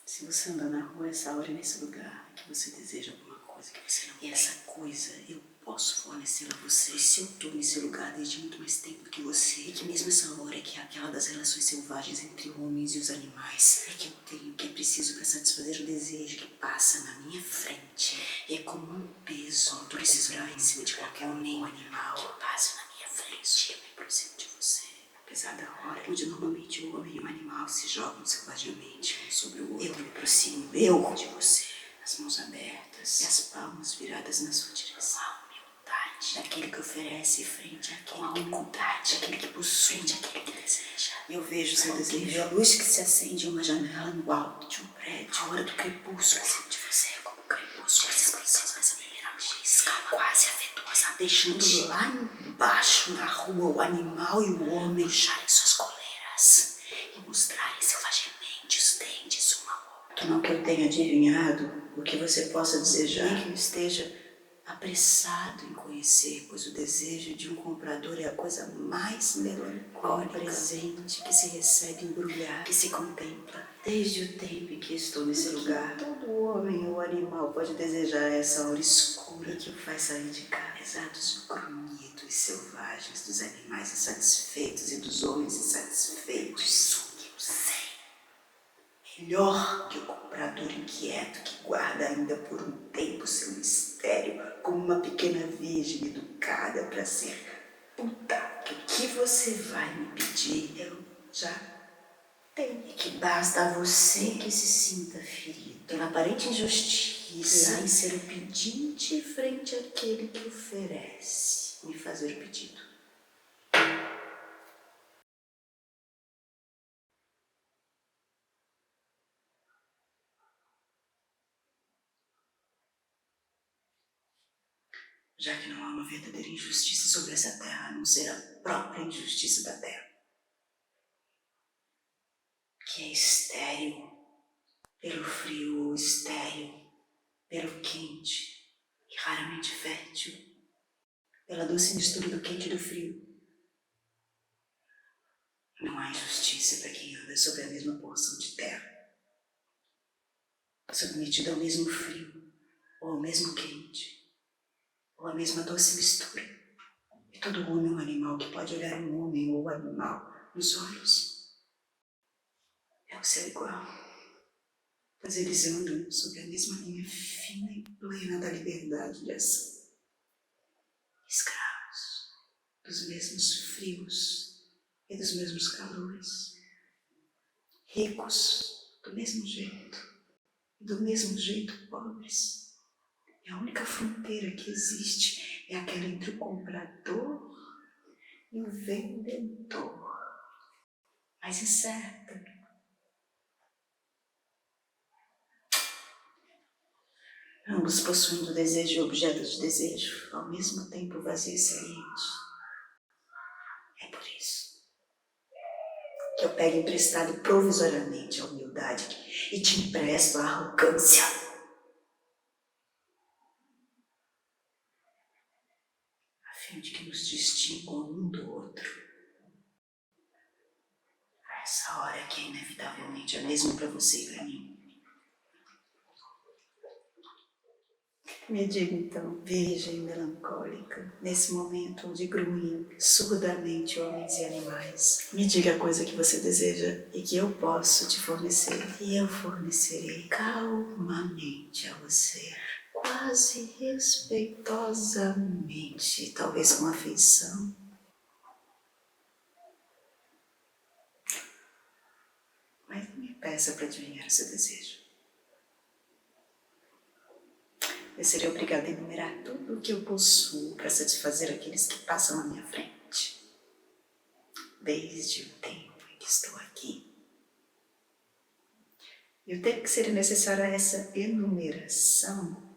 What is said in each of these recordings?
Se você andar na rua essa hora, nesse lugar, que você deseja alguma coisa que você não tem. E essa coisa eu posso fornecê-la a você. E se eu tô nesse lugar desde muito mais tempo do que você, e que mesmo essa hora que é aquela das relações selvagens entre homens e os animais, é que eu tenho o que é preciso para satisfazer o desejo que passa na minha frente. E é como um peso autorizar em cima de qualquer homem ou animal que passe na minha frente. Eu me aproximo de você. Apesar da hora onde normalmente o homem e o animal se jogam selvagemente um sobre o outro, eu me aproximo de você, as mãos abertas e as palmas viradas na sua direção. A humildade daquele que oferece frente àquele que humildade daquele que possui, frente àquele que deseja. Eu vejo seu desejo, a luz que se acende em uma janela no alto de um prédio, a hora do crepúsculo. Acima de você é como um crepúsculo, essa expansão dessa primeira luz, quase afetuosa, deixando lá embaixo na rua o animal e o homem puxarem suas coleiras e mostrarem selvagemente os dentes um ao outro. Não que eu tenha adivinhado o que você possa desejar, nem que eu esteja apressado em conhecer, pois o desejo de um comprador é a coisa mais melancólica, um presente que se recebe embrulhado, que se contempla. Desde o tempo em que estou nesse lugar, todo homem ou animal pode desejar essa hora escura que o faz sair de casa. Apesar dos grunhidos selvagens dos animais insatisfeitos e dos homens insatisfeitos, o que eu sei. Melhor que o comprador inquieto que guarda ainda por um tempo seu mistério como uma pequena virgem educada para ser puta. Que o que você vai me pedir eu já tenho. E que basta a você que se sinta ferido pela aparente injustiça em ser o pedinte frente àquele que oferece me fazer o pedido. Já que não há uma verdadeira injustiça sobre essa terra, a não ser a própria injustiça da terra, que é estéril pelo frio ou estéril pelo quente e raramente fértil pela doce mistura do quente e do frio. Não há injustiça para quem anda sobre a mesma porção de terra, submetido ao mesmo frio ou ao mesmo quente ou à mesma doce mistura. E todo homem é um animal que pode olhar um homem ou animal nos olhos. É o seu igual, pois eles andam sobre a mesma linha fina e plena da liberdade de ação. Escravos dos mesmos frios e dos mesmos calores. Ricos do mesmo jeito e do mesmo jeito pobres. E a única fronteira que existe é aquela entre o comprador e o vendedor. Mas incerta. Ambos possuindo desejo e objeto de desejo, ao mesmo tempo vazio e saliente. É por isso que eu pego emprestado provisoriamente a humildade e te empresto a arrogância. A fim de que nos distingam um do outro. A essa hora que é inevitavelmente a mesma para você e para mim. Me diga então, virgem melancólica, nesse momento onde grunhem surdamente homens e animais, me diga a coisa que você deseja e que eu posso te fornecer. E eu fornecerei calmamente a você, quase respeitosamente, talvez com afeição. Mas não me peça para adivinhar o seu desejo. Eu serei obrigada a enumerar tudo o que eu possuo para satisfazer aqueles que passam na minha frente. Desde o tempo em que estou aqui. E o tempo que seria necessário a essa enumeração,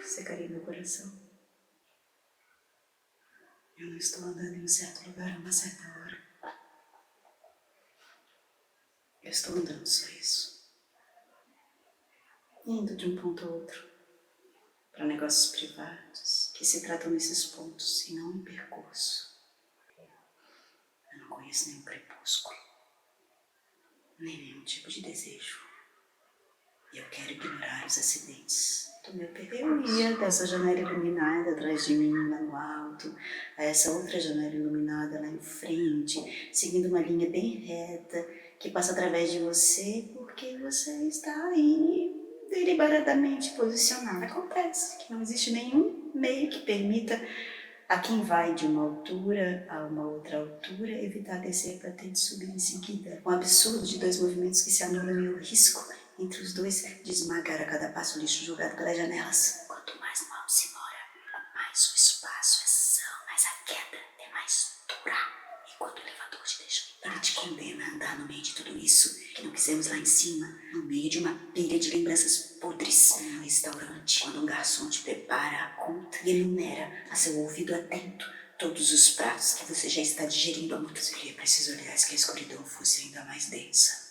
secaria meu coração. Eu não estou andando em um certo lugar a uma certa hora. Eu estou andando só isso. Indo de um ponto a outro. Para negócios privados que se tratam nesses pontos e não em percurso. Eu não conheço nenhum crepúsculo. nenhum tipo de desejo. E eu quero ignorar os acidentes do meu percurso. Eu ia dessa janela iluminada atrás de mim, lá no alto, a essa outra janela iluminada lá em frente, seguindo uma linha bem reta que passa através de você, porque você está aí deliberadamente posicionado. Acontece que não existe nenhum meio que permita a quem vai de uma altura a uma outra altura evitar descer para ter de subir em seguida. Um absurdo de dois movimentos que se anulam e o risco entre os dois de esmagar a cada passo o lixo jogado pelas janelas. Quanto mais no alto se mora, mais o espaço é são, mais a queda é mais dura. E quando o elevador te deixa, ele te condena a andar no meio de tudo isso que não quisemos lá em cima, no meio de uma pilha de lembranças podres, como um restaurante, quando um garçom te prepara a conta e enumera a seu ouvido atento todos os pratos que você já está digerindo há muito tempo. Seria preciso, aliás, que a escuridão fosse ainda mais densa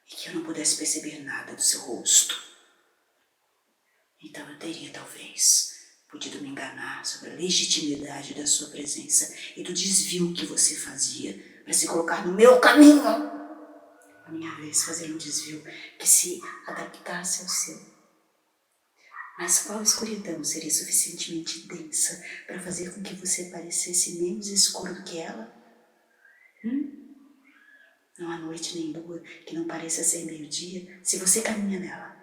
e que eu não pudesse perceber nada do seu rosto. Então eu teria, talvez, podido me enganar sobre a legitimidade da sua presença e do desvio que você fazia para se colocar no meu caminho. A minha vez, fazer um desvio que se adaptasse ao seu. Mas qual escuridão seria suficientemente densa para fazer com que você parecesse menos escuro do que ela? Não há noite nem lua que não pareça ser meio-dia se você caminha nela.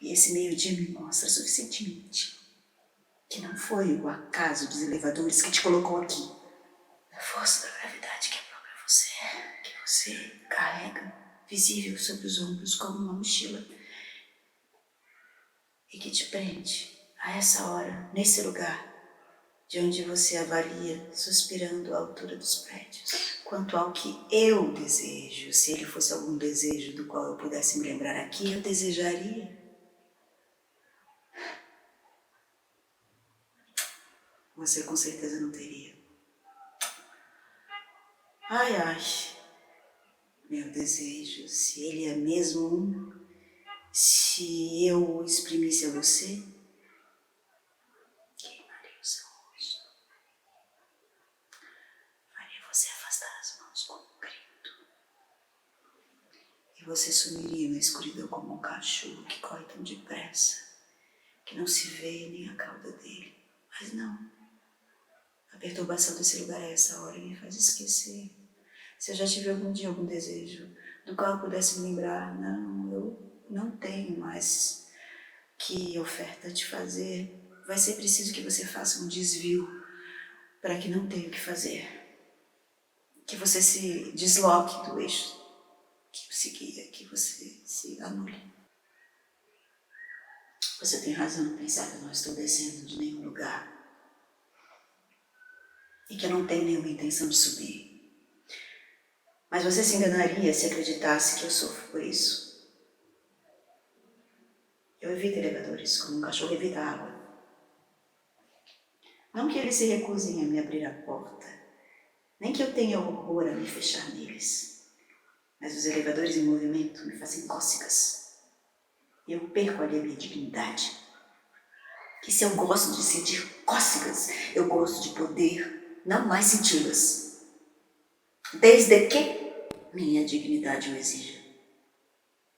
E esse meio-dia me mostra suficientemente que não foi o acaso dos elevadores que te colocou aqui. A força da gravidade que é própria a você, que você carrega, visível sobre os ombros como uma mochila, e que te prende a essa hora, nesse lugar, de onde você avalia, suspirando a altura dos prédios, quanto ao que eu desejo. Se ele fosse algum desejo do qual eu pudesse me lembrar aqui, eu desejaria. Você com certeza não teria. Ai, ai, meu desejo, se ele é mesmo um, se eu o exprimisse a você, queimaria o seu rosto, faria você afastar as mãos com um grito, e você sumiria na escuridão como um cachorro que corre tão depressa, que não se vê nem a cauda dele. Mas não, a perturbação desse lugar a essa hora me faz esquecer. Se eu já tive algum dia algum desejo do qual eu pudesse me lembrar, não, eu não tenho mais que oferta te fazer. Vai ser preciso que você faça um desvio para que não tenha o que fazer. Que você se desloque do eixo que você guia, que você se anule. Você tem razão em pensar que eu não estou descendo de nenhum lugar e que eu não tenho nenhuma intenção de subir. Mas você se enganaria se acreditasse que eu sofro por isso. Eu evito elevadores como um cachorro evita água. Não que eles se recusem a me abrir a porta, nem que eu tenha horror a me fechar neles. Mas os elevadores em movimento me fazem cócegas. E eu perco ali a minha dignidade. Que se eu gosto de sentir cócegas, eu gosto de poder não mais senti-las. Desde que minha dignidade o exija.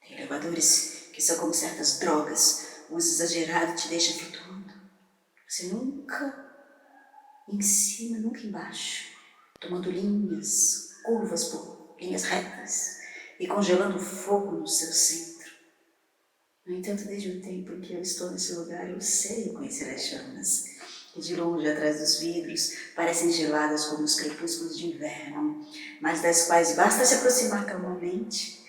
Tem elevadores que são como certas drogas. O uso exagerado te deixa flutuando. Você nunca em cima, nunca embaixo. Tomando linhas, curvas por linhas retas e congelando fogo no seu centro. No entanto, desde o tempo em que eu estou nesse lugar, eu sei conhecer as chamas, que de longe, atrás dos vidros, parecem geladas como os crepúsculos de inverno, mas das quais basta se aproximar calmamente,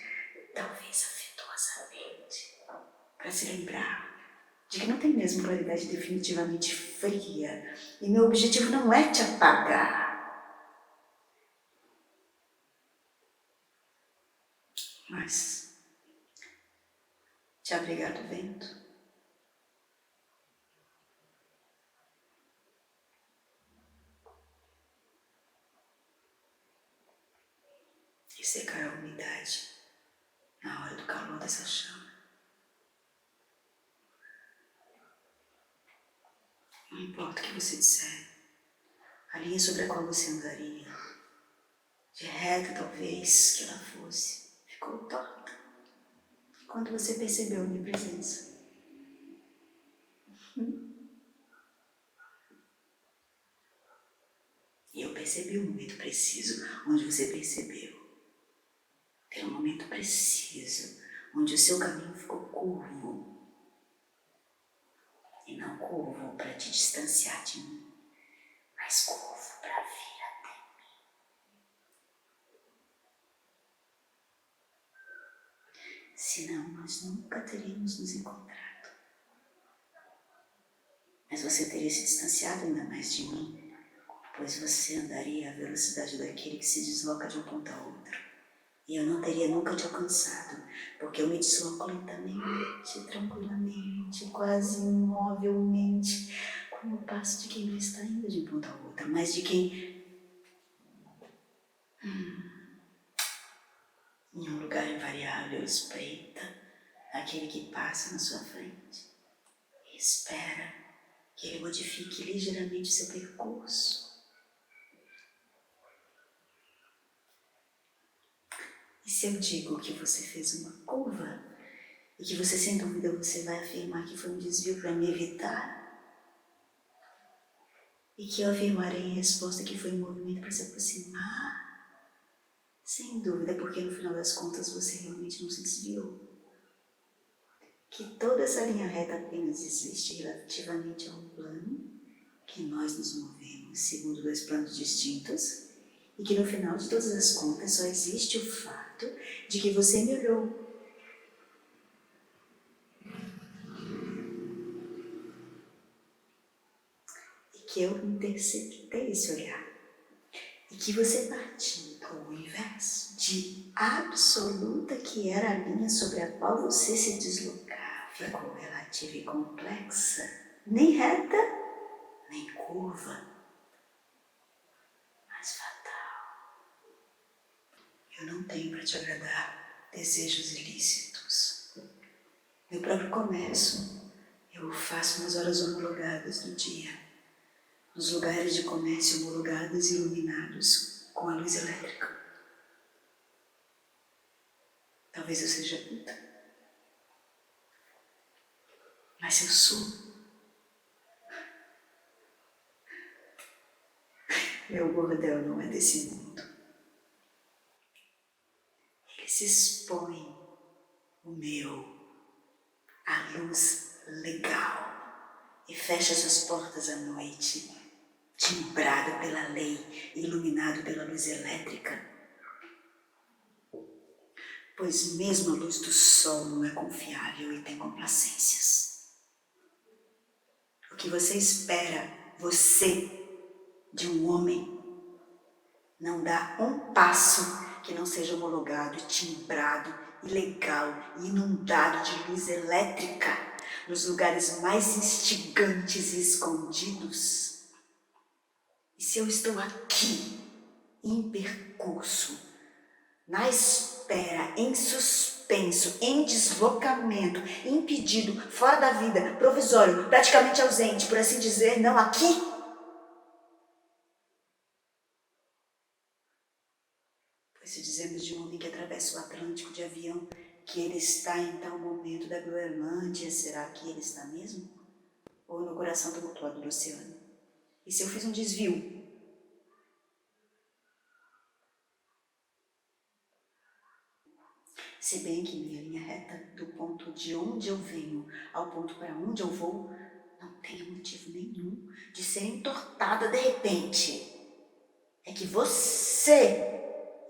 talvez afetuosamente, para se lembrar de que não tem mesmo claridade definitivamente fria, e meu objetivo não é te apagar. Mas te abrigar do vento. E secar a umidade na hora do calor dessa chama. Não importa o que você disser, A linha sobre a qual você andaria, de reta talvez que ela fosse, ficou torta quando você percebeu a minha presença. E eu percebi o momento preciso onde você percebeu. Tem um momento preciso onde o seu caminho ficou curvo. E não curvo para te distanciar de mim, mas curvo para vir até mim. Senão nós nunca teríamos nos encontrado. Mas você teria se distanciado ainda mais de mim, pois você andaria à velocidade daquele que se desloca de um ponto a outro. E eu não teria nunca te alcançado, porque eu me desloco lentamente, tranquilamente, quase imovelmente, como o passo de quem não está indo de um ponto a outro, mas de quem em um lugar invariável espreita aquele que passa na sua frente e espera que ele modifique ligeiramente o seu percurso. E se eu digo que você fez uma curva e que você, sem dúvida, você vai afirmar que foi um desvio para me evitar, e que eu afirmarei em resposta que foi um movimento para se aproximar, sem dúvida, porque no final das contas você realmente não se desviou. Que toda essa linha reta apenas existe relativamente a um plano, que nós nos movemos segundo dois planos distintos, e que no final de todas as contas só existe o fato de que você me olhou. E que eu interceptei esse olhar. E que você partiu ao inverso de absoluta, que era a linha sobre a qual você se deslocava, ficou relativa e complexa, nem reta, nem curva, mas fatal. Eu não tenho para te agradar desejos ilícitos. Meu próprio comércio eu o faço nas horas homologadas do dia, nos lugares de comércio homologados e iluminados com a luz elétrica. Talvez eu seja puta, mas eu sou. Meu bordel não é desse mundo. Ele se expõe, o meu, à luz legal, e fecha suas portas à noite, timbrado pela lei, iluminado pela luz elétrica. Pois mesmo a luz do sol não é confiável e tem complacências. O que você espera, você, de um homem, não dá um passo que não seja homologado, timbrado, ilegal e inundado de luz elétrica nos lugares mais instigantes e escondidos. E se eu estou aqui, em percurso, na espera, em suspenso, em deslocamento, impedido, fora da vida, provisório, praticamente ausente, por assim dizer, não aqui? Pois se dizemos de um homem que atravessa o Atlântico de avião, que ele está em tal momento da Groenlândia, será que ele está mesmo? Ou no coração tumultuado do oceano? E se eu fiz um desvio? Se bem que minha linha reta do ponto de onde eu venho ao ponto para onde eu vou não tem motivo nenhum de ser entortada de repente. É que você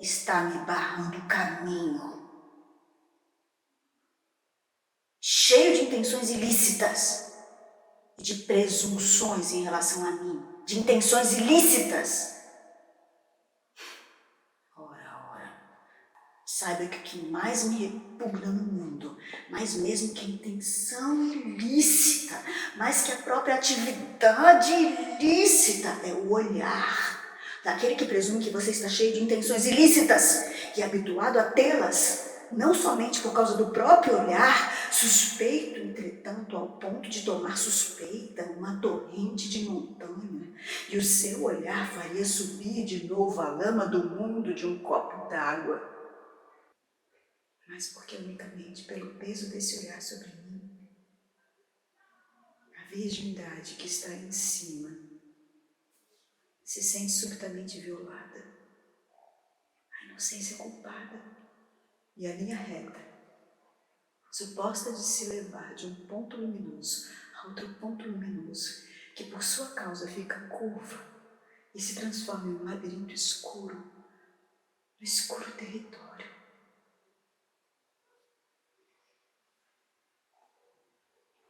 está me barrando o caminho, cheio de intenções ilícitas e de presunções em relação a mim, de intenções ilícitas. Saiba que o que mais me repugna no mundo, mais mesmo que a intenção ilícita, mais que a própria atividade ilícita, é o olhar daquele que presume que você está cheio de intenções ilícitas e habituado a tê-las não somente por causa do próprio olhar, suspeito, entretanto, ao ponto de tomar suspeita uma torrente de montanha, e o seu olhar faria subir de novo a lama do mundo de um copo d'água. Mas porque unicamente pelo peso desse olhar sobre mim, a virgindade que está em cima se sente subitamente violada, a inocência culpada e a linha reta, suposta de se levar de um ponto luminoso a outro ponto luminoso, que por sua causa fica curva e se transforma em um labirinto escuro, no escuro território.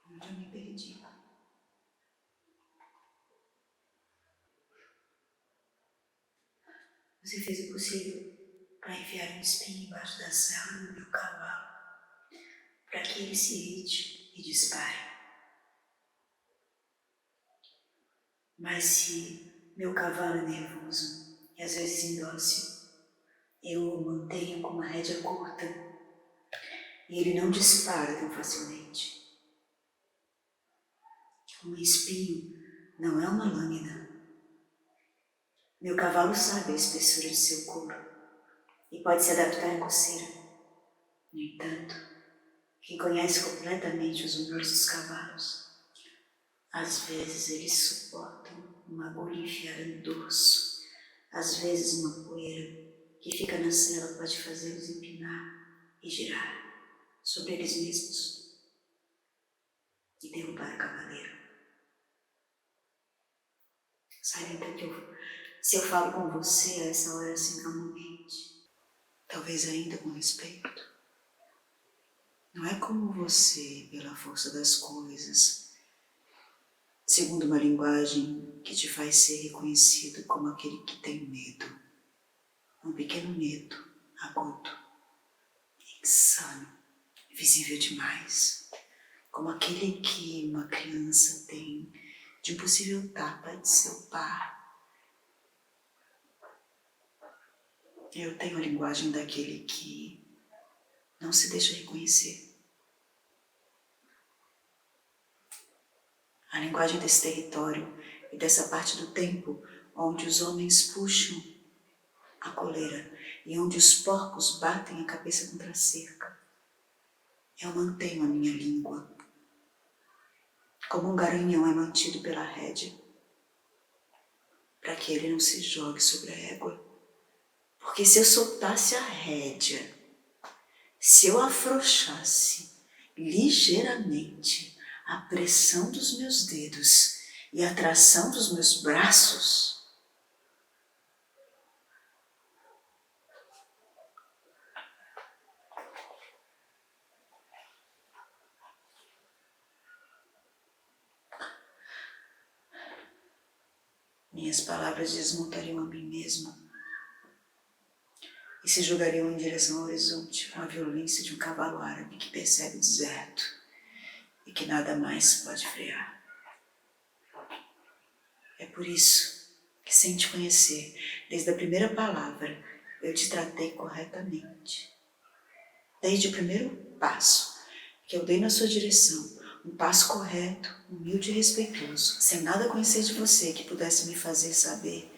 Onde eu me perdi. Você fez o possível para enfiar um espinho embaixo da sela no meu cavalo, para que ele se irrite e dispare. Mas se meu cavalo é nervoso e às vezes indócil, eu o mantenho com uma rédea curta e ele não dispara tão facilmente. Um espinho não é uma lâmina. Meu cavalo sabe a espessura de seu couro e pode se adaptar à coceira. No entanto, quem conhece completamente os humores dos cavalos, às vezes eles suportam uma agulha enfiada no dorso, às vezes uma poeira que fica na sela pode fazê-los empinar e girar sobre eles mesmos e derrubar o cavaleiro. Saiba então que se eu falo com você a essa hora assim calmamente, talvez ainda com respeito, não é como você, pela força das coisas, segundo uma linguagem que te faz ser reconhecido como aquele que tem medo, um pequeno medo, agudo, insano, visível demais, como aquele que uma criança tem de um possível tapa de seu par. Eu tenho a linguagem daquele que não se deixa reconhecer. A linguagem desse território e dessa parte do tempo onde os homens puxam a coleira e onde os porcos batem a cabeça contra a cerca. Eu mantenho a minha língua, como um garanhão é mantido pela rédea, para que ele não se jogue sobre a égua. Porque se eu soltasse a rédea, se eu afrouxasse ligeiramente a pressão dos meus dedos e a tração dos meus braços, minhas palavras desmontariam a mim mesma e se jogariam em direção ao horizonte com a violência de um cavalo árabe que percebe o deserto e que nada mais pode frear. É por isso que, sem te conhecer, desde a primeira palavra, eu te tratei corretamente. Desde o primeiro passo que eu dei na sua direção, um passo correto, humilde e respeitoso, sem nada conhecer de você que pudesse me fazer saber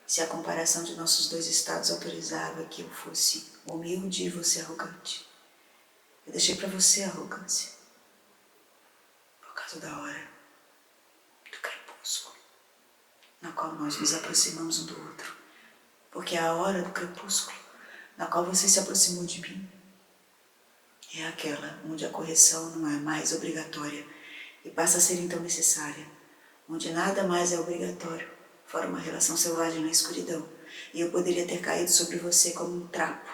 se a comparação de nossos dois estados autorizava que eu fosse humilde e você arrogante. Eu deixei para você a arrogância, por causa da hora do crepúsculo, na qual nós nos aproximamos um do outro, porque a hora do crepúsculo, na qual você se aproximou de mim, é aquela onde a correção não é mais obrigatória e passa a ser então necessária, onde nada mais é obrigatório, fora uma relação selvagem na escuridão, e eu poderia ter caído sobre você como um trapo,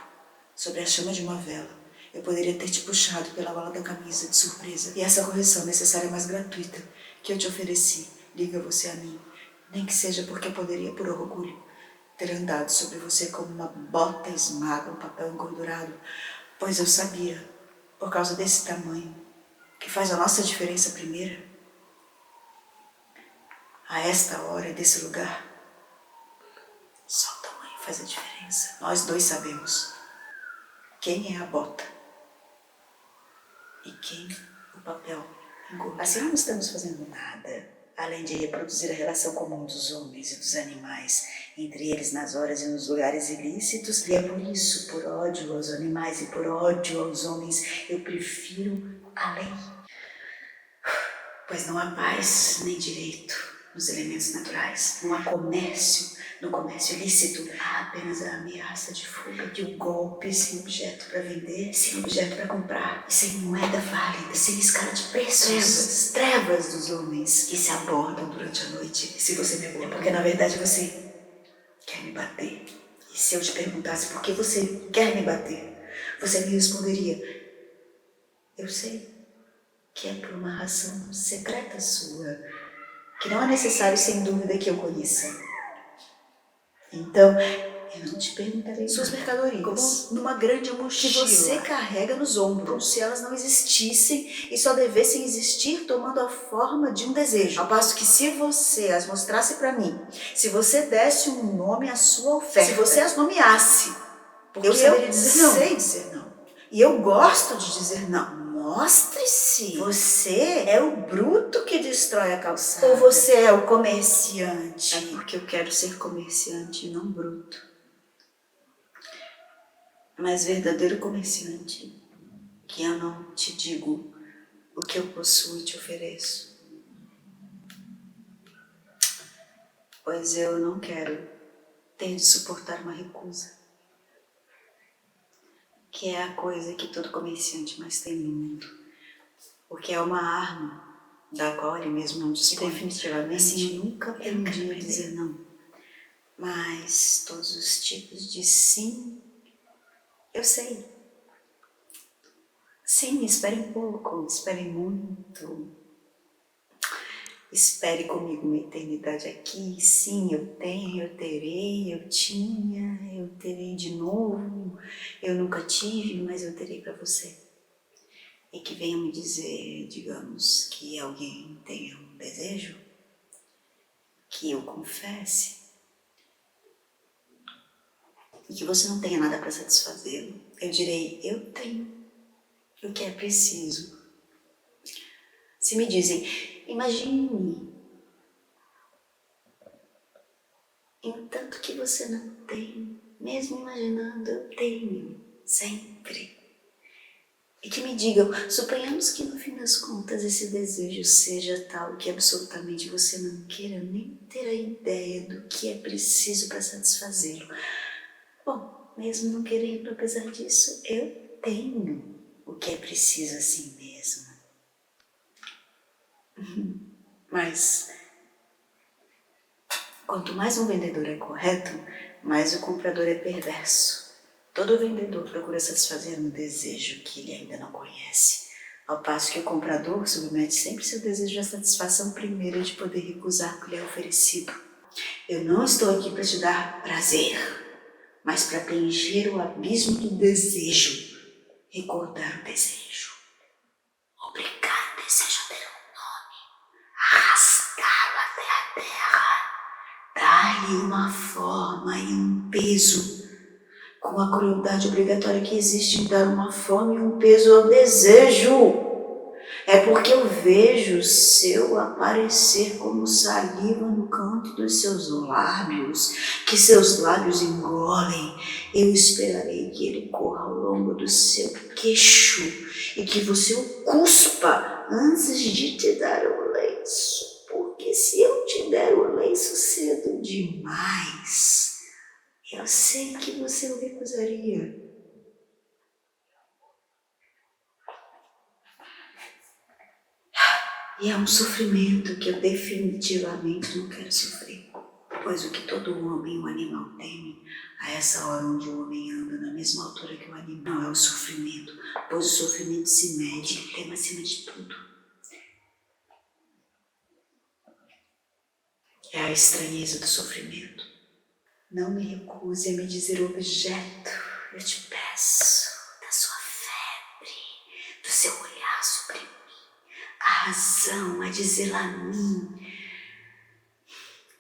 sobre a chama de uma vela. Eu poderia ter te puxado pela gola da camisa de surpresa, e essa correção necessária mais gratuita que eu te ofereci, liga você a mim, nem que seja porque eu poderia, por orgulho, ter andado sobre você como uma bota esmaga um papel engordurado, pois eu sabia, por causa desse tamanho, que faz a nossa diferença primeira. A esta hora e desse lugar, só o tamanho faz a diferença. Nós dois sabemos quem é a bota ok? O papel engordar. Assim não estamos fazendo nada, além de reproduzir a relação comum dos homens e dos animais, entre eles nas horas e nos lugares ilícitos, e é por isso, por ódio aos animais e por ódio aos homens, eu prefiro a lei. Pois não há paz nem direito nos elementos naturais, não há comércio. No comércio ilícito, há apenas a ameaça de fuga, e o golpe sem objeto para vender, sem objeto para comprar, e sem moeda válida, sem escala de preços. Trevas dos homens que se abordam durante a noite. E se você me aborda, porque na verdade você quer me bater. E se eu te perguntasse por que você quer me bater, você me responderia: eu sei que é por uma razão secreta sua, que não é necessário sem dúvida que eu conheça. Então, eu não te perguntarei suas mercadorias, como numa grande mochila que você carrega nos ombros, como se elas não existissem e só devessem existir tomando a forma de um desejo. Ao passo que se você as mostrasse para mim, se você desse um nome à sua oferta, se você as nomeasse, porque eu saberia dizer não. Sei dizer não. E eu gosto de dizer não. Mostre-se. Você é o bruto que destrói a calçada. Ou você é o comerciante? É porque eu quero ser comerciante e não bruto. Mas verdadeiro comerciante, que eu não te digo o que eu possuo e te ofereço. Pois eu não quero ter de suportar uma recusa, que é a coisa que todo comerciante mais tem no mundo, porque é uma arma da qual ele mesmo não dispõe. Definitivamente, assim, eu nunca aprendi a dizer não, mas todos os tipos de sim, eu sei. Sim, espere um pouco, espere muito. Espere comigo uma eternidade aqui. Sim, eu tenho, eu terei, eu tinha, eu terei de novo. Eu nunca tive, mas eu terei para você. E que venha me dizer, digamos, que alguém tenha um desejo, que eu confesse, e que você não tenha nada para satisfazê-lo. Eu direi, eu tenho o que é preciso. Se me dizem, imagine, entanto que você não tem, mesmo imaginando, eu tenho, sempre. E que me digam, suponhamos que no fim das contas esse desejo seja tal que absolutamente você não queira nem ter a ideia do que é preciso para satisfazê-lo. Bom, mesmo não querendo, apesar disso, eu tenho o que é preciso assim mesmo. Mas quanto mais um vendedor é correto, mais o comprador é perverso. Todo vendedor procura satisfazer um desejo que ele ainda não conhece, ao passo que o comprador submete sempre seu desejo à satisfação primeira de poder recusar o que lhe é oferecido. Eu não estou aqui para te dar prazer, mas para preencher o abismo do desejo, recordar o desejo, obrigar o desejo a ter um nome, arrastá-lo até a terra, dar-lhe uma forma e um peso, com a crueldade obrigatória que existe em dar uma forma e um peso ao desejo. É porque eu vejo seu aparecer como saliva no canto dos seus lábios, que seus lábios engolem. Eu esperarei que ele corra ao longo do seu queixo e que você o cuspa antes de te dar o lenço. Porque se eu te der o lenço cedo demais, eu sei que você o recusaria. E é um sofrimento que eu definitivamente não quero sofrer. Pois o que todo homem e o animal teme, a essa hora onde o homem anda na mesma altura que o animal, é o sofrimento. Pois o sofrimento se mede e tema acima de tudo. É a estranheza do sofrimento. Não me recuse a me dizer o objeto, eu te peço, da sua febre, do seu olhar sobre mim, a razão a dizê-la a mim.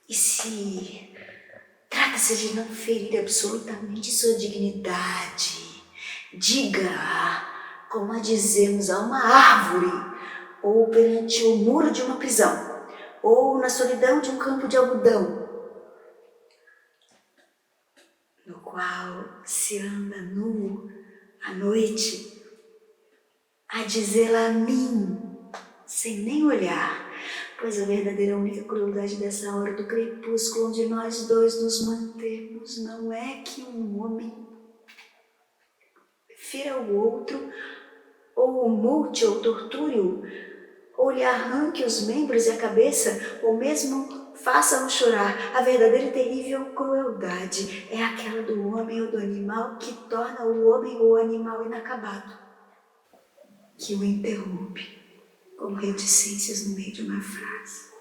E se trata-se de não ferir absolutamente sua dignidade, diga como a dizermos a uma árvore, ou perante o muro de uma prisão, ou na solidão de um campo de algodão, no qual se anda nu à noite, a dizê-la a mim, sem nem olhar, pois a verdadeira única crueldade dessa hora do crepúsculo, onde nós dois nos mantemos, não é que um homem fira o outro, ou o multe ou torture-o, ou lhe arranque os membros e a cabeça, ou mesmo faça-o chorar. A verdadeira e terrível crueldade é aquela do homem ou do animal que torna o homem ou o animal inacabado, que o interrompe com reticências no meio de uma frase,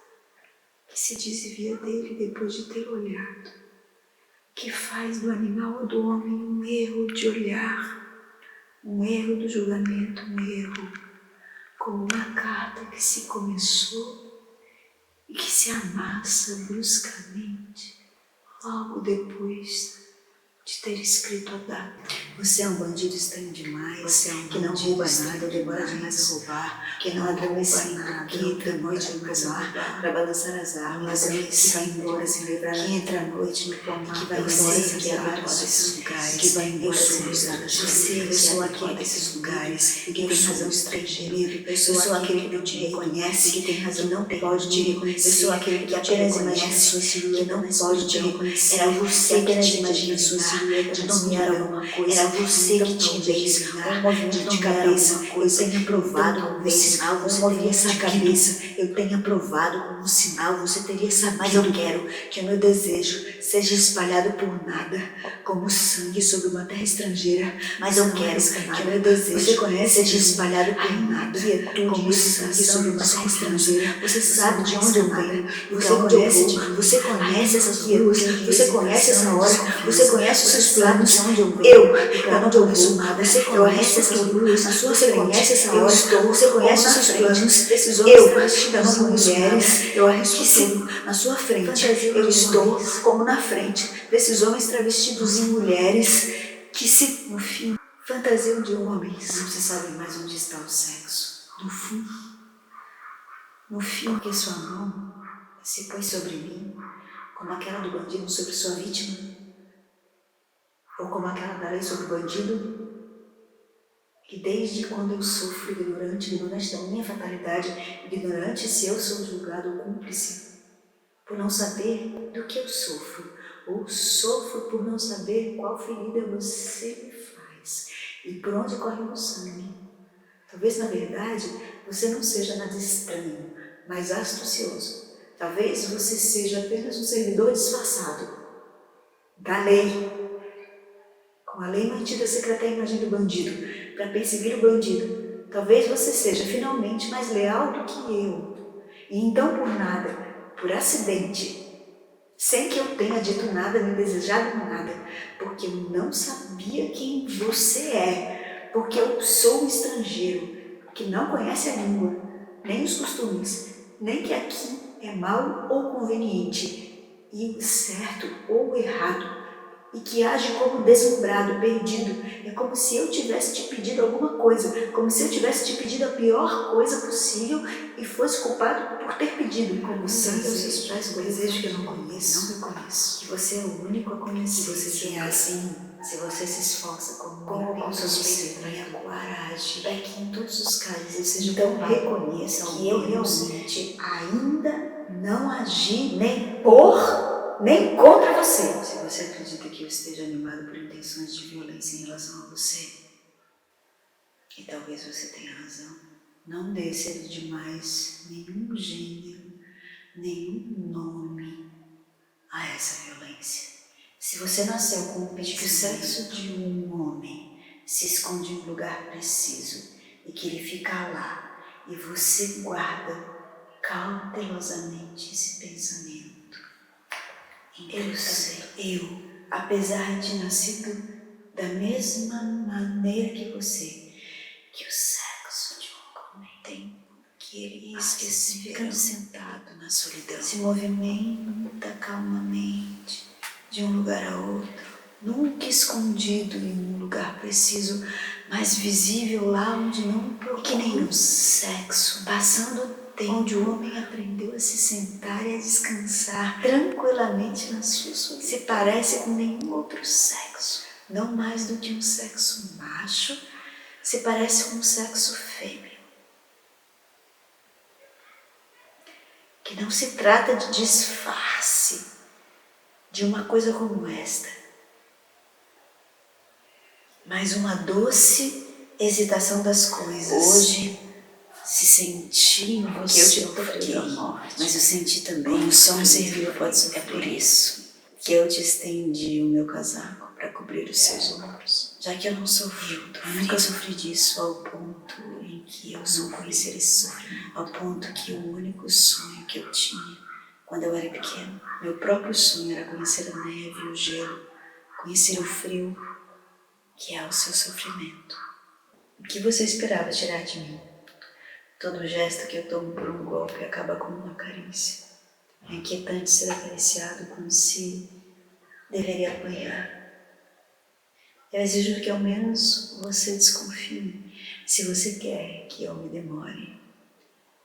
que se desvia dele depois de ter olhado, que faz do animal ou do homem um erro de olhar, um erro do julgamento, um erro como uma carta que se começou e que se amassa bruscamente logo depois de ter escrito a data. Você é um bandido estranho demais, você é um que não rouba nada, demora demais a roubar, que não atravessa nada, que entra à noite no pomar para balançar as armas, que vai embora se livrar, que entra à noite no pomar, que vai embora que abre todos esses lugares, que vai embora se livrar das você, eu sou aquele desses lugares, e que tem razão estrangeiro, eu sou aquele que não te reconhece, que tem razão, não pode te reconhecer, eu sou aquele que apenas imagina sua silhueta, que não pode te reconhecer, era você que apenas imagina sua silhueta, de nomear alguma coisa, era você que tinha de designar um movimento de cabeça. Eu tenho aprovado como sinal, você teria essa cabeça. Eu tenho aprovado como sinal, você teria sabido. Mas eu quero que o meu desejo seja espalhado por nada, como sangue sobre uma terra estrangeira. Mas eu quero que o meu desejo seja espalhado por nada, como sangue sobre uma terra estrangeira. Você sabe de onde eu venho, você conhece essas ruas, você conhece essa hora, você conhece os seus planos. Eu não conheço nada. Você conhece essas ruas, você conhece essa hora, você conhece os seus planos. Eu não conheço mulheres, eu arrisco tudo na sua frente. Eu estou como na frente desses homens travestidos em mulheres que se, no fim, fantasiam de homens. Não se sabe mais onde está o sexo. No fim, que sua mão se pôs sobre mim, como aquela do bandido sobre sua vítima, ou como aquela da lei sobre o bandido, que desde quando eu sofro ignorante da minha fatalidade, ignorante se eu sou julgado ou cúmplice, por não saber do que eu sofro, ou sofro por não saber qual ferida você me faz e por onde corre o meu sangue. Talvez, na verdade, você não seja nada estranho, mas astucioso. Talvez você seja apenas um servidor disfarçado da lei, com a lei mantida secreta à imagem do bandido, para perseguir o bandido. Talvez você seja finalmente mais leal do que eu. E então por nada, por acidente, sem que eu tenha dito nada nem desejado nada, porque eu não sabia quem você é, porque eu sou um estrangeiro que não conhece a língua, nem os costumes, nem que aqui é mal ou conveniente, e o certo ou o errado, e que age como deslumbrado, perdido. É como se eu tivesse te pedido alguma coisa, como se eu tivesse te pedido a pior coisa possível e fosse culpado por ter pedido. Como sangue aos seus pés, um desejo que eu não conheço, não reconheço. Que você é o único a conhecer. Se você é assim, se você se esforça como com suspeito e a coragem, para que em todos os casos eu seja então reconheça que eu realmente ainda não agi nem por nem contra você. Se você acredita que eu esteja animado por intenções de violência em relação a você, e talvez você tenha razão, não dê cedo demais nenhum gênero, nenhum nome a essa violência. Se você nasceu com o pensamento que o sexo de um homem se esconde em um lugar preciso e que ele fica lá, e você guarda cautelosamente esse pensamento, eu sei, apesar de nascido da mesma maneira que você, que o sexo de um homem tem, que ele esquece, ficando sentado na solidão, se movimenta calmamente de um lugar a outro, nunca escondido em um lugar preciso, mas visível lá onde não procuro. Que nem o sexo, passando o tempo, onde o homem aprendeu a se sentar e a descansar tranquilamente na sua solidão. Se parece com nenhum outro sexo, não mais do que um sexo macho, se parece com um sexo fêmea. Que não se trata de disfarce de uma coisa como esta, mas uma doce hesitação das coisas. Hoje, se senti em você, que eu te toquei, mas eu senti também o som serviu, pode ser. É por isso que eu te estendi o meu casaco para cobrir os seus ombros, já que eu não sofri, eu nunca sofri disso ao ponto em que eu não conhecer esse sofrimento, ao ponto que o único sonho que eu tinha quando eu era pequeno, meu próprio sonho era conhecer a neve, o gelo, conhecer o frio, que é o seu sofrimento. O que você esperava tirar de mim? Todo gesto que eu tomo por um golpe acaba como uma carícia. É inquietante ser acariciado como se deveria apanhar. Eu exijo que ao menos você desconfie, se você quer que eu me demore.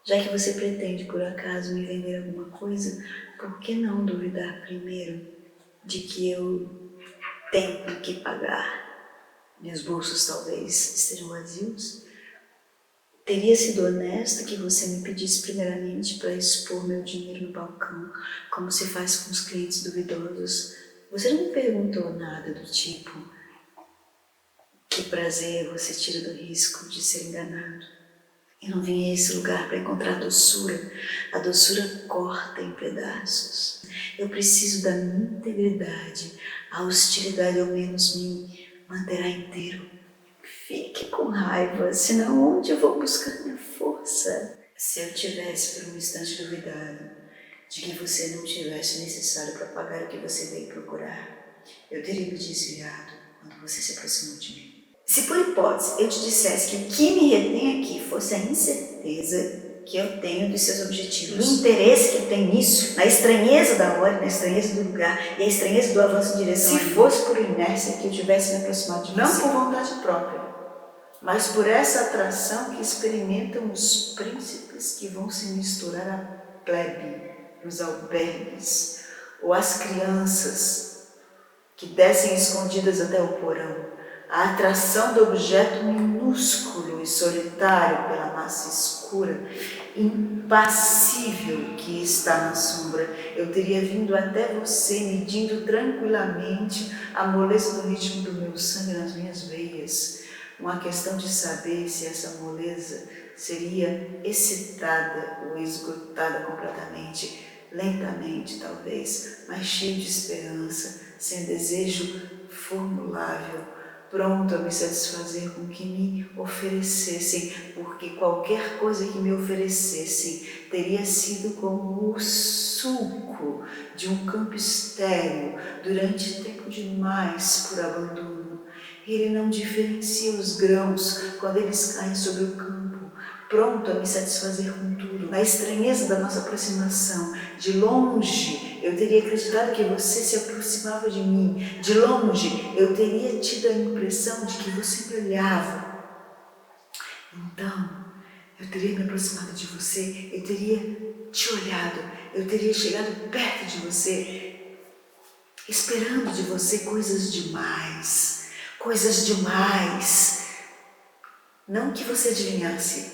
Já que você pretende por acaso me vender alguma coisa, por que não duvidar primeiro de que eu tenho que pagar? Meus bolsos talvez estejam vazios. Teria sido honesto que você me pedisse primeiramente para expor meu dinheiro no balcão, como se faz com os clientes duvidosos. Você não me perguntou nada do tipo: que prazer você tira do risco de ser enganado? Eu não vim a esse lugar para encontrar doçura. A doçura corta em pedaços. Eu preciso da minha integridade. A hostilidade ao menos me manterá inteiro. Fique com raiva, senão onde eu vou buscar minha força? Se eu tivesse por um instante duvidado de que você não tivesse o necessário para pagar o que você veio procurar, eu teria me desviado quando você se aproximou de mim. Se por hipótese eu te dissesse que o que me retém aqui fosse a incerteza que eu tenho dos seus objetivos, o interesse que eu tenho nisso, na estranheza da hora, na estranheza do lugar e a estranheza do avanço em direção a mim, se fosse por inércia que eu tivesse me aproximado de você, não por vontade própria, mas por essa atração que experimentam os príncipes que vão se misturar à plebe, nos albergues, ou as crianças que descem escondidas até o porão, a atração do objeto minúsculo e solitário pela massa escura, impassível que está na sombra. Eu teria vindo até você, medindo tranquilamente a moleza do ritmo do meu sangue nas minhas veias. Uma questão de saber se essa moleza seria excitada ou esgotada completamente, lentamente talvez, mas cheio de esperança, sem desejo formulável, pronto a me satisfazer com o que me oferecessem, porque qualquer coisa que me oferecessem teria sido como o suco de um campo estéril durante tempo demais por abandono. Ele não diferencia os grãos quando eles caem sobre o campo, pronto a me satisfazer com tudo. Na estranheza da nossa aproximação, de longe, eu teria acreditado que você se aproximava de mim. De longe, eu teria tido a impressão de que você me olhava. Então, eu teria me aproximado de você, eu teria te olhado, eu teria chegado perto de você, esperando de você coisas demais. Coisas demais. Não que você adivinhasse,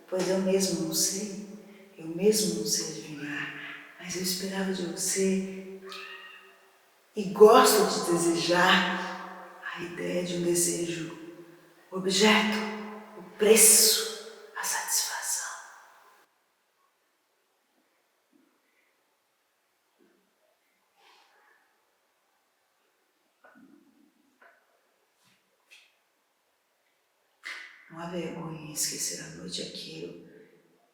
pois eu mesmo não sei adivinhar, mas eu esperava de você e gosto de desejar a ideia de um desejo, o objeto, o preço, a satisfação. Não há vergonha em esquecer à noite aquilo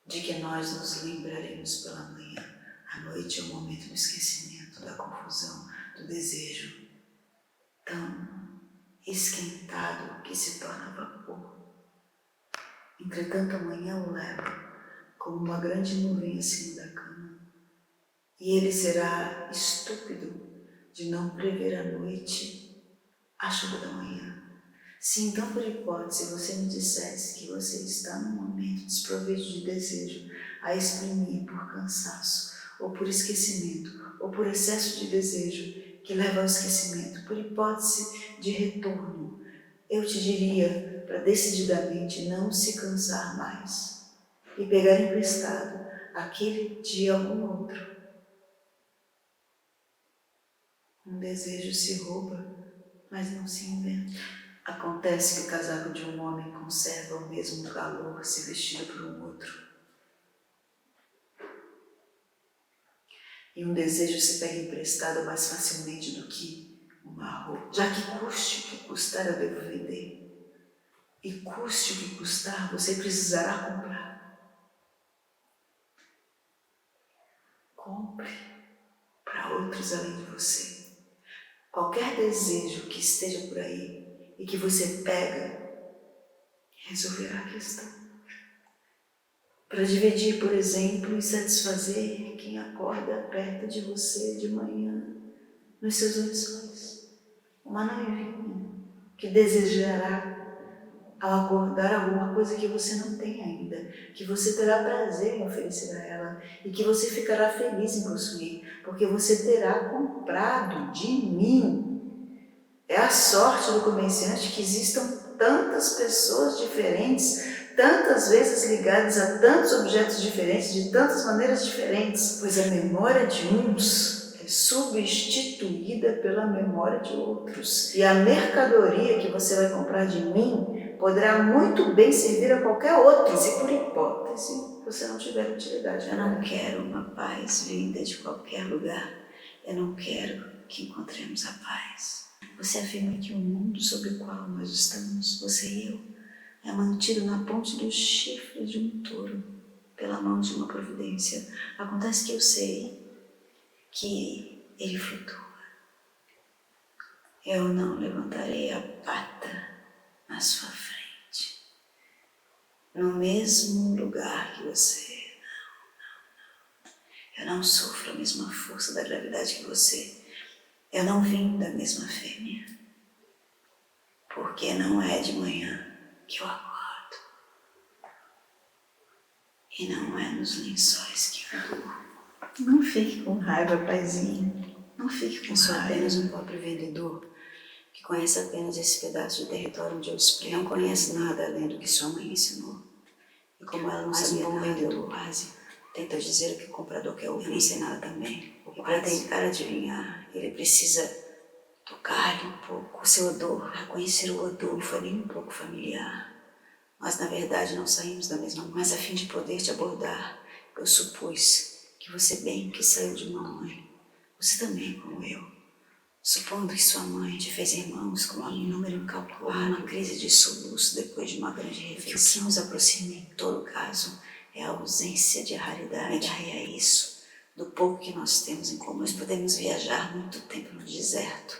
de que nós nos lembraremos pela manhã. A noite é o momento do esquecimento, da confusão, do desejo tão esquentado que se torna vapor. Entretanto, amanhã o leva como uma grande nuvem acima da cama, e ele será estúpido de não prever a noite a chuva da manhã. Se então, por hipótese, você me dissesse que você está num momento desprovido de desejo a exprimir por cansaço, ou por esquecimento, ou por excesso de desejo que leva ao esquecimento, por hipótese de retorno, eu te diria para decididamente não se cansar mais e pegar emprestado aquele de algum outro. Um desejo se rouba, mas não se inventa. Acontece que o casaco de um homem conserva o mesmo calor se vestido por um outro. E um desejo se pega emprestado mais facilmente do que uma roupa. Já que custe o que custar, eu devo vender. E custe o que custar, você precisará comprar. Compre para outros além de você. Qualquer desejo que esteja por aí e que você pega, resolverá a questão. Para dividir, por exemplo, e satisfazer quem acorda perto de você de manhã nos seus lençóis. Uma noivinha que desejará ao acordar alguma coisa que você não tem ainda, que você terá prazer em oferecer a ela e que você ficará feliz em possuir, porque você terá comprado de mim. É a sorte do comerciante que existam tantas pessoas diferentes, tantas vezes ligadas a tantos objetos diferentes, de tantas maneiras diferentes, pois a memória de uns é substituída pela memória de outros. E a mercadoria que você vai comprar de mim poderá muito bem servir a qualquer outro, se por hipótese você não tiver utilidade. Eu não quero uma paz vinda de qualquer lugar. Eu não quero que encontremos a paz. Você afirma que o mundo sobre o qual nós estamos, você e eu, é mantido na ponte dos chifres de um touro, pela mão de uma providência. Acontece que eu sei que ele flutua. Eu não levantarei a pata na sua frente, no mesmo lugar que você. Eu não sofro a mesma força da gravidade que você. Eu não vim da mesma fêmea, porque não é de manhã que eu acordo. E não é nos lençóis que eu durmo. Não fique com raiva, paizinho. Não fique com raiva. Eu sou apenas um pobre vendedor que conhece apenas esse pedaço de território onde eu espremo. Não conhece nada além do que sua mãe ensinou. E como ela não sabia nada, vendedor quase tenta dizer o que o comprador quer ouvir. Eu não sei nada também. E para tentar adivinhar, ele precisa tocar-lhe um pouco o seu odor. Reconhecer o odor não foi nem um pouco familiar. Nós, na verdade, não saímos da mesma mãe, mas a fim de poder te abordar, eu supus que você bem que saiu de uma mãe, você também, como eu, supondo que sua mãe te fez irmãos com um número incalculável, uma crise de soluço depois de uma grande refeição. O que nos aproxima, em todo caso, é a ausência de raridade. E é isso, do pouco que nós temos em comum. Nós podemos viajar muito tempo no deserto,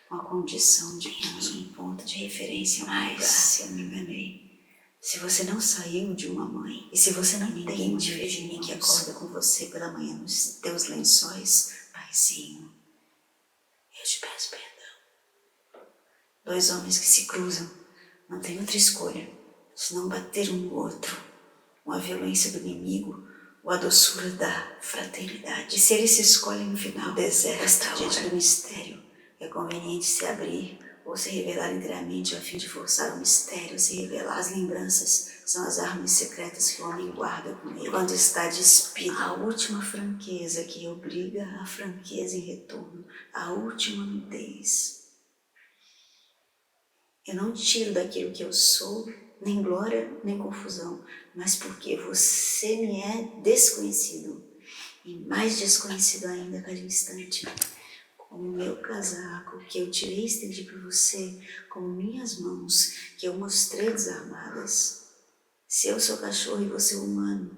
com a condição de termos um ponto de referência, mas se eu me enganei. Se você não saiu de uma mãe, e se você não tem ninguém de mim que acorda com você pela manhã nos teus lençóis, paizinho, eu te peço perdão. Dois homens que se cruzam não têm outra escolha senão bater um no outro, com a violência do inimigo ou a doçura da fraternidade. E se eles se escolhem no final, o deserto está diante do mistério. É conveniente se abrir ou se revelar inteiramente a fim de forçar o mistério, se revelar. As lembranças são as armas secretas que o homem guarda com ele. Quando está despido, a última franqueza que obriga a franqueza em retorno, a última nudez. Eu não tiro daquilo que eu sou, nem glória, nem confusão, mas porque você me é desconhecido, e mais desconhecido ainda a cada instante. Como o meu casaco que eu tirei e estendi para você, como minhas mãos que eu mostrei desarmadas. Se eu sou cachorro e você humano,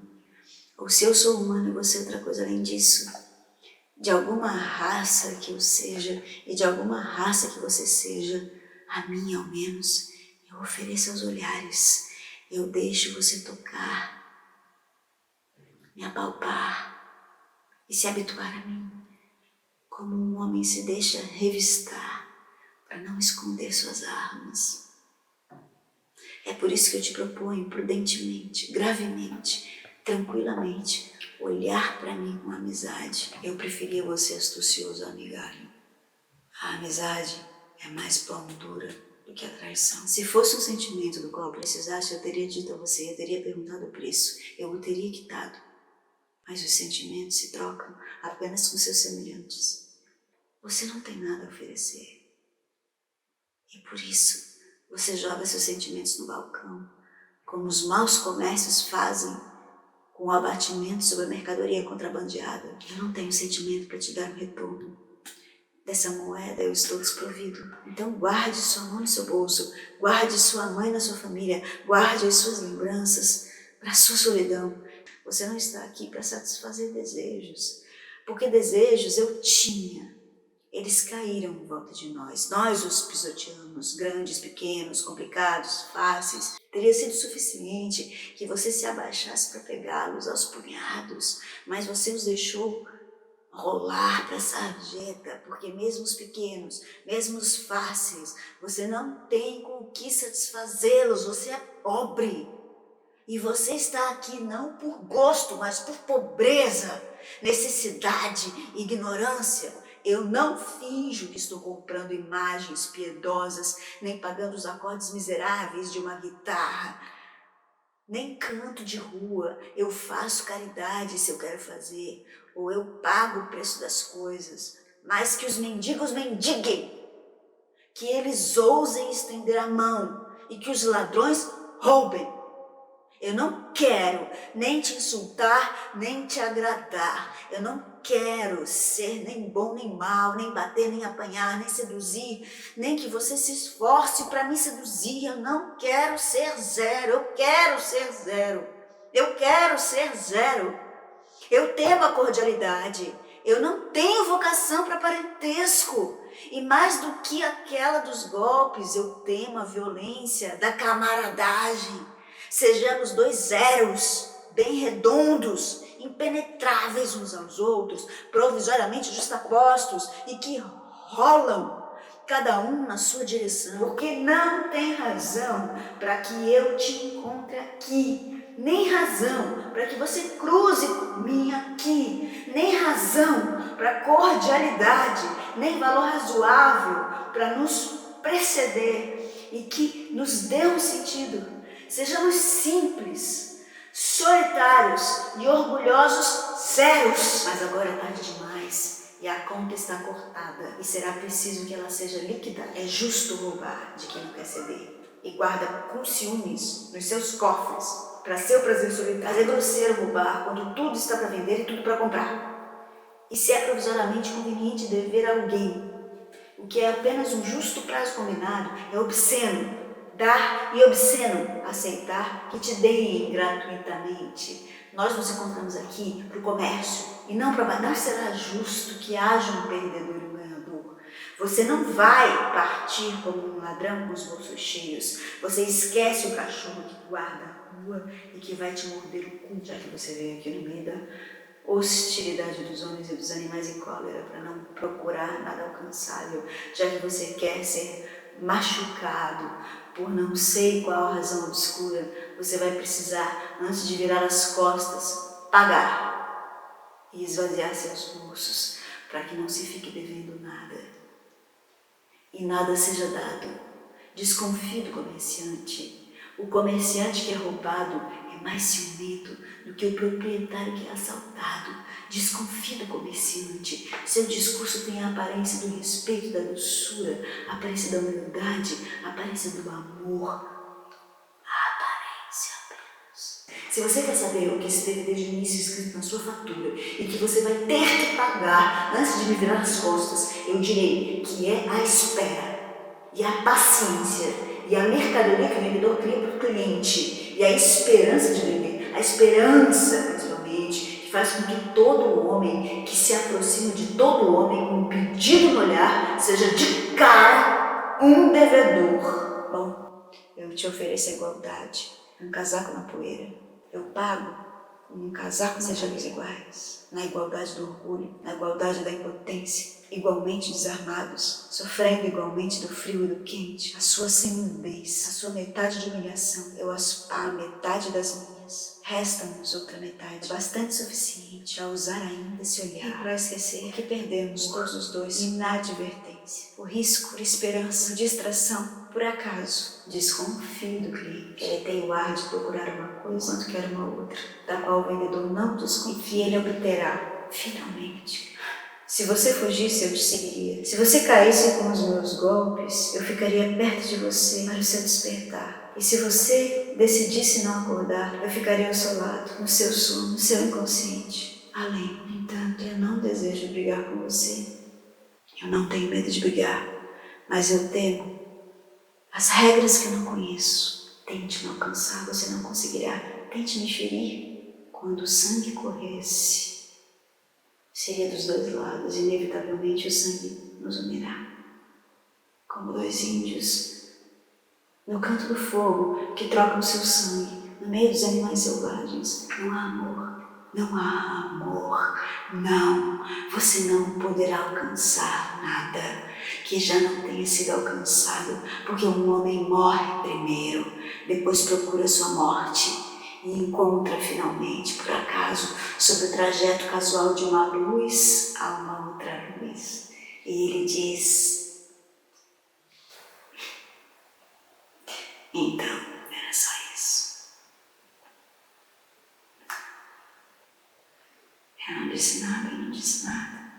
ou se eu sou humano e você outra coisa além disso, de alguma raça que eu seja e de alguma raça que você seja, a mim ao menos, eu ofereço aos olhares, eu deixo você tocar, me apalpar e se habituar a mim. Como um homem se deixa revistar para não esconder suas armas. É por isso que eu te proponho prudentemente, gravemente, tranquilamente, olhar para mim com amizade. Eu preferia você astucioso, amigalho. A amizade é mais pão dura do que a traição. Se fosse um sentimento do qual eu precisasse, eu teria dito a você, eu teria perguntado o preço, eu o teria quitado. Mas os sentimentos se trocam apenas com seus semelhantes. Você não tem nada a oferecer. E por isso, você joga seus sentimentos no balcão, como os maus comércios fazem com o abatimento sobre a mercadoria contrabandeada. Eu não tenho sentimento para te dar um retorno. Dessa moeda eu estou desprovido. Então guarde sua mão no seu bolso, guarde sua mãe na sua família, guarde as suas lembranças para a sua solidão. Você não está aqui para satisfazer desejos, porque desejos eu tinha. Eles caíram em volta de nós os pisoteamos, grandes, pequenos, complicados, fáceis. Teria sido suficiente que você se abaixasse para pegá-los aos punhados, mas você os deixou rolar para a sarjeta, porque mesmo os pequenos, mesmo os fáceis, você não tem com o que satisfazê-los, você é pobre. E você está aqui não por gosto, mas por pobreza, necessidade, ignorância. Eu não finjo que estou comprando imagens piedosas, nem pagando os acordes miseráveis de uma guitarra, nem canto de rua. Eu faço caridade se eu quero fazer, ou eu pago o preço das coisas, mas que os mendigos mendiguem, que eles ousem estender a mão e que os ladrões roubem. Eu não quero nem te insultar, nem te agradar. Eu não quero ser nem bom nem mal, nem bater, nem apanhar, nem seduzir, nem que você se esforce para me seduzir. Eu não quero ser zero, eu quero ser zero. Eu quero ser zero. Eu temo a cordialidade. Eu não tenho vocação para parentesco. E mais do que aquela dos golpes, eu temo a violência da camaradagem. Sejamos dois zeros, bem redondos, impenetráveis uns aos outros, provisoriamente justapostos e que rolam, cada um na sua direção. Porque não tem razão para que eu te encontre aqui, nem razão para que você cruze por mim aqui, nem razão para cordialidade, nem valor razoável para nos preceder e que nos dê um sentido. Sejamos simples, solitários e orgulhosos zeros. Mas agora é tarde demais e a conta está cortada e será preciso que ela seja líquida. É justo roubar de quem não quer ceder e guarda com ciúmes nos seus cofres para seu prazer solitário. Mas é grosseiro roubar quando tudo está para vender e tudo para comprar. E se é provisoriamente conveniente dever a alguém o que é apenas um justo prazo combinado, é obsceno dar e obsceno aceitar que te deem gratuitamente. Nós nos encontramos aqui para o comércio e não para batalha. Não será justo que haja um perdedor e um ganhador. Você não vai partir como um ladrão com os bolsos cheios. Você esquece o cachorro que guarda a rua e que vai te morder o cu, já que você veio aqui no meio da hostilidade dos homens e dos animais em cólera para não procurar nada alcançável, já que você quer ser machucado por não sei qual razão obscura. Você vai precisar, antes de virar as costas, pagar e esvaziar seus bolsos para que não se fique devendo nada e nada seja dado. Desconfie do comerciante. O comerciante que é roubado é mais ciumento do que o proprietário que é assaltado. Desconfie do comerciante. Seu discurso tem a aparência do respeito, da doçura, a aparência da humildade, a aparência do amor. A aparência apenas. Se você quer saber o que esteve desde o início escrito na sua fatura e que você vai ter que pagar antes de me virar as costas, eu direi que é a espera e a paciência e a mercadoria que o vendedor cria para o cliente e a esperança de vender, a esperança principalmente, que faz com que todo homem que se aproxima de todo homem com um pedido no olhar seja de cara um devedor. Bom, eu te ofereço a igualdade, um casaco na poeira. Eu pago num casaco sejamos iguais, na igualdade do orgulho, na igualdade da impotência, igualmente desarmados, sofrendo igualmente do frio e do quente, a sua seminudez, a sua metade de humilhação, eu as pago metade das minhas. Resta-nos outra metade, bastante suficiente para usar ainda esse olhar e para esquecer que perdemos todos os dois inadvertência, por risco, por esperança, por distração, por acaso. Desconfio do cliente, que ele tem o ar de procurar uma coisa enquanto quer uma outra, da qual o vendedor não desconfia, ele obterá, finalmente. Se você fugisse, eu te seguiria. Se você caísse com os meus golpes, eu ficaria perto de você para o seu despertar. E se você decidisse não acordar, eu ficaria ao seu lado, no seu sono, no seu inconsciente. Além, no entanto, eu não desejo brigar com você. Eu não tenho medo de brigar, mas eu temo as regras que eu não conheço. Tente me alcançar, você não conseguirá. Tente me ferir. Quando o sangue corresse, seria dos dois lados, inevitavelmente o sangue nos unirá. Como dois índios no canto do fogo que trocam seu sangue, no meio dos animais selvagens. Não há amor, não há amor, não. Você não poderá alcançar nada que já não tenha sido alcançado, porque um homem morre primeiro, depois procura sua morte e encontra finalmente, por acaso, sobre o trajeto casual de uma luz a uma outra luz. E ele diz: então, era só isso. Eu não disse nada, eu não disse nada.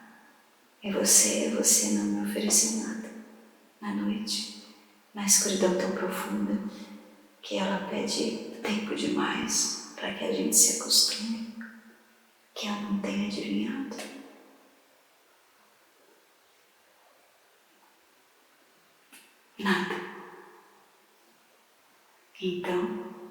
E você não me ofereceu nada. Na noite, na escuridão tão profunda, que ela pede tempo demais para que a gente se acostume, que eu não tenho adivinhado. Nada. Então,